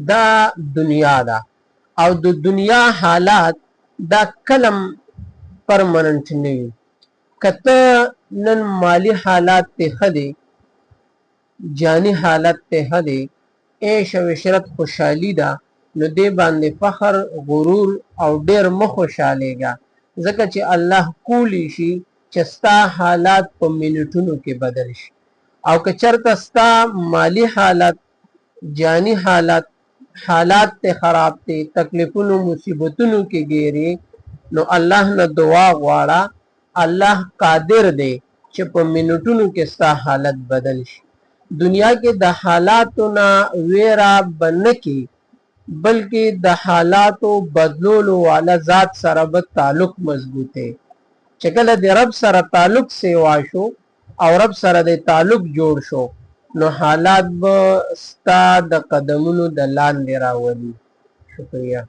دا دنیا دا او د دنیا حالات دا کلم پرمننٹ نه وي. کته نن مالی حالات ته خدي، جانی حالت ته خدي، عیش او عشرت خوشحالی دا، نو دې باندې فخر غرور او ډیر مخوشالېږه، ځکه چې الله کولی شي چې ستا حالات په منټونو کې بدل شي. او که چرته ستا مالی حالت، جانی حالات ته خراب ته، تکلیفونو مصیبتونو کې ګیری، نو الله نه دعا غواړه. الله قادر دی چې په منټونو کې ستا حالت بدل شي. دنیا کې د حالاتو نه ویرا بنکی، بلکې د حالاتو بدلولو والا ذات سره به تعلق مضبوطه. چې کله د رب سره تعلق سیوا شو او رب سره د تعلق جوړ شو، نو حالات به ستا د قدمونو د لاندې راولي. شکریہ.